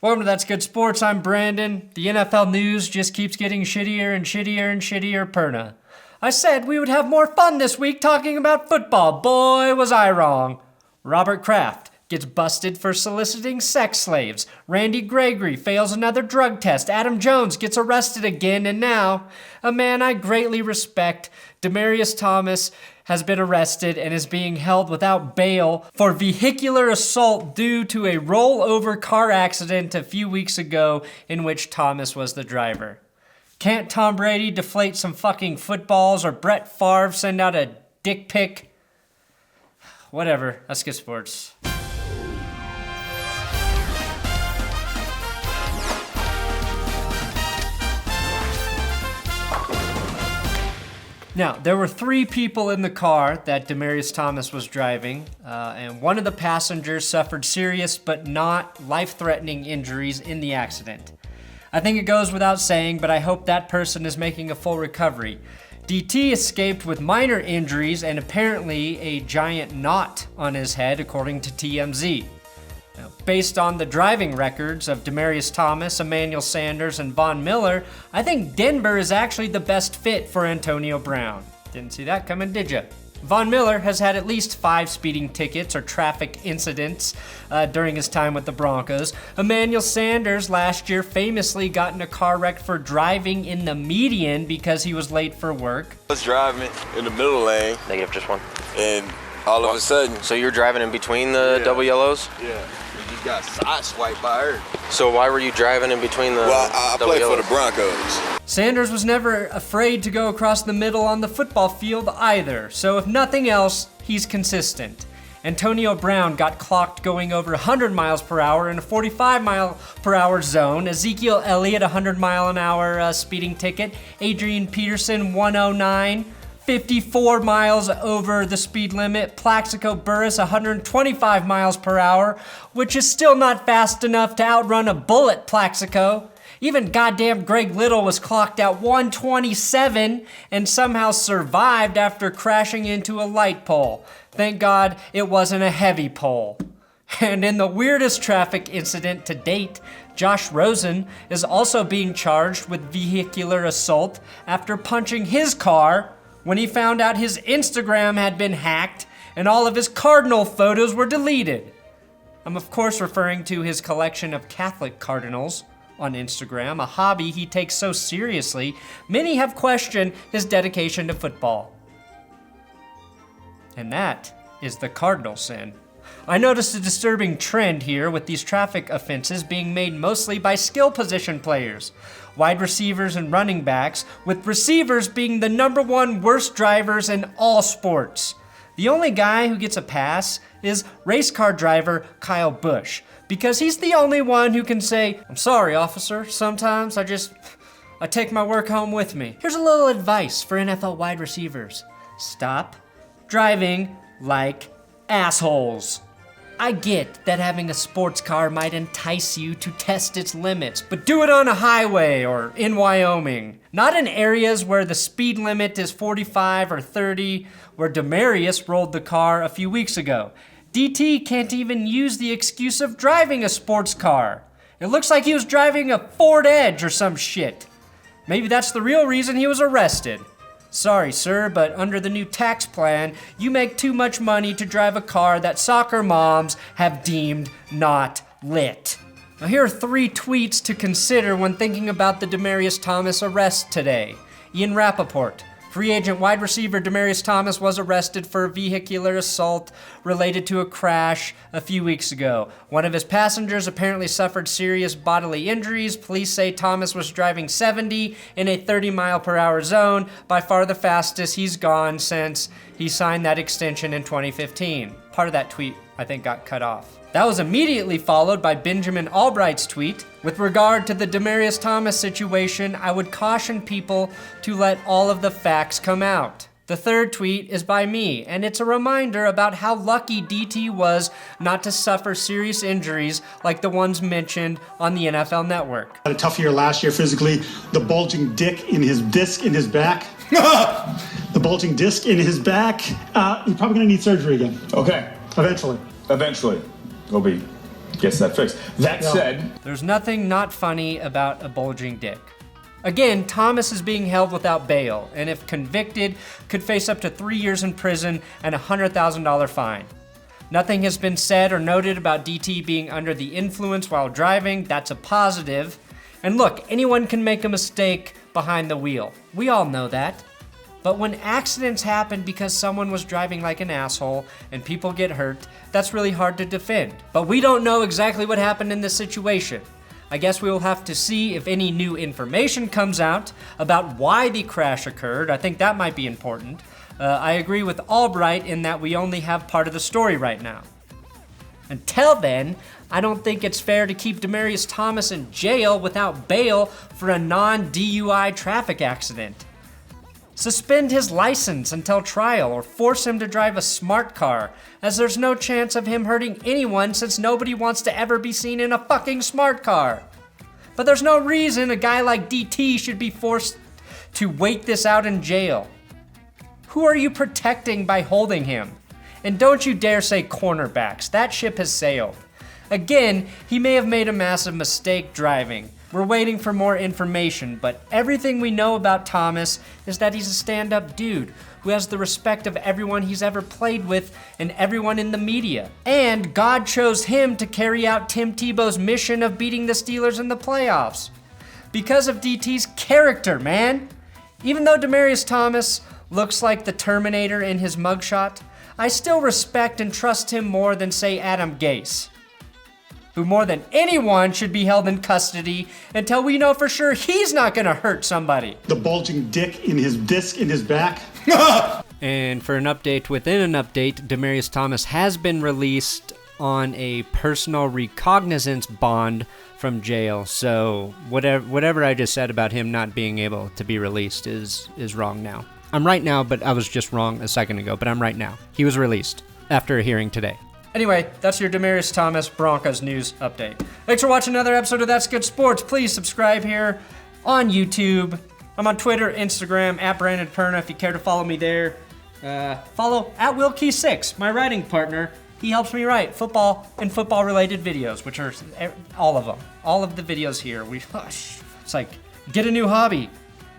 Welcome to That's Good Sports. I'm Brandon. The NFL news just keeps getting shittier and shittier and shittier perna. I said we would have more fun this week talking about football. Boy, was I wrong. Robert Kraft gets busted for soliciting sex slaves. Randy Gregory fails another drug test. Adam Jones gets arrested again. And now, a man I greatly respect, Demaryius Thomas, has been arrested and is being held without bail for vehicular assault due to a rollover car accident a few weeks ago in which Thomas was the driver. Can't Tom Brady deflate some fucking footballs or Brett Favre send out a dick pic? Whatever, that's good sports. Now, there were 3 people in the car that Demaryius Thomas was driving, and one of the passengers suffered serious but not life-threatening injuries in the accident. I think it goes without saying, but I hope that person is making a full recovery. DT escaped with minor injuries and apparently a giant knot on his head, according to TMZ. Now, based on the driving records of Demaryius Thomas, Emmanuel Sanders, and Von Miller, I think Denver is actually the best fit for Antonio Brown. Didn't see that coming, did ya? Von Miller has had at least 5 speeding tickets or traffic incidents during his time with the Broncos. Emmanuel Sanders last year famously got in a car wreck for driving in the median because he was late for work. I was driving in the middle lane. Negative, just one. And all of a sudden... So you're driving in between the double yellows? Yeah. You got sideswiped by her. So why were you driving in between the I double play for yellows? the Broncos. Sanders was never afraid to go across the middle on the football field either, so if nothing else, he's consistent. Antonio Brown got clocked going over 100 miles per hour in a 45 mile per hour zone. Ezekiel Elliott, 100 mile an hour speeding ticket. Adrian Peterson, 109. 54 miles over the speed limit. Plaxico Burress, 125 miles per hour, which is still not fast enough to outrun a bullet, Plaxico. Even goddamn Greg Little was clocked at 127 and somehow survived after crashing into a light pole. Thank God it wasn't a heavy pole. And in the weirdest traffic incident to date, Josh Rosen is also being charged with vehicular assault after punching his car when he found out his Instagram had been hacked and all of his Cardinal photos were deleted. I'm of course referring to his collection of Catholic Cardinals on Instagram, a hobby he takes so seriously, many have questioned his dedication to football. And that is the cardinal sin. I noticed a disturbing trend here with these traffic offenses being made mostly by skill position players, wide receivers and running backs, with receivers being the #1 worst drivers in all sports. The only guy who gets a pass is race car driver Kyle Busch, because he's the only one who can say, "I'm sorry, officer, sometimes I take my work home with me." Here's a little advice for NFL wide receivers. Stop driving like assholes. I get that having a sports car might entice you to test its limits, but do it on a highway or in Wyoming. Not in areas where the speed limit is 45 or 30, where Demaryius rolled the car a few weeks ago. DT can't even use the excuse of driving a sports car. It looks like he was driving a Ford Edge or some shit. Maybe that's the real reason he was arrested. Sorry, sir, but under the new tax plan, you make too much money to drive a car that soccer moms have deemed not lit. Now here are 3 tweets to consider when thinking about the Demaryius Thomas arrest today. Ian Rappaport. Free agent wide receiver Demaryius Thomas was arrested for vehicular assault related to a crash a few weeks ago. One of his passengers apparently suffered serious bodily injuries. Police say Thomas was driving 70 in a 30 mile per hour zone, by far the fastest he's gone since he signed that extension in 2015. Part of that tweet, I think, got cut off. That was immediately followed by Benjamin Albright's tweet. With regard to the Demaryius Thomas situation, I would caution people to let all of the facts come out. The third tweet is by me, and it's a reminder about how lucky DT was not to suffer serious injuries like the ones mentioned on the NFL Network. Had a tough year last year physically. The bulging disc in his back. The bulging disc in his back. You're probably going to need surgery again. Okay. Eventually. Eventually. It'll be gets that fixed. That said, there's nothing not funny about a bulging dick. Again, Thomas is being held without bail, and if convicted, could face up to 3 years in prison and a $100,000 fine. Nothing has been said or noted about DT being under the influence while driving. That's a positive. And look, anyone can make a mistake behind the wheel. We all know that. But when accidents happen because someone was driving like an asshole and people get hurt, that's really hard to defend. But we don't know exactly what happened in this situation. I guess we will have to see if any new information comes out about why the crash occurred. I think that might be important. I agree with Albright in that we only have part of the story right now. Until then, I don't think it's fair to keep Demaryius Thomas in jail without bail for a non-DUI traffic accident. Suspend his license until trial or force him to drive a smart car, as there's no chance of him hurting anyone since nobody wants to ever be seen in a fucking smart car. But there's no reason a guy like DT should be forced to wait this out in jail. Who are you protecting by holding him? And don't you dare say cornerbacks, that ship has sailed. Again, he may have made a massive mistake driving. We're waiting for more information, but everything we know about Thomas is that he's a stand-up dude who has the respect of everyone he's ever played with and everyone in the media. And God chose him to carry out Tim Tebow's mission of beating the Steelers in the playoffs. Because of DT's character, man. Even though Demaryius Thomas looks like the Terminator in his mugshot, I still respect and trust him more than, say, Adam Gase, who more than anyone should be held in custody until we know for sure he's not gonna hurt somebody. The bulging dick in his disc in his back. And for an update within an update, Demaryius Thomas has been released on a personal recognizance bond from jail. So whatever I just said about him not being able to be released is wrong now. I'm right now, but I was just wrong a second ago, but I'm right now. He was released after a hearing today. Anyway, that's your Demaryius Thomas Broncos news update. Thanks for watching another episode of That's Good Sports. Please subscribe here on YouTube. I'm on Twitter, Instagram, at Brandon Perna, if you care to follow me there. Follow at WillKey6, my writing partner. He helps me write football and football-related videos, which are all of them. All of the videos here. It's like, get a new hobby.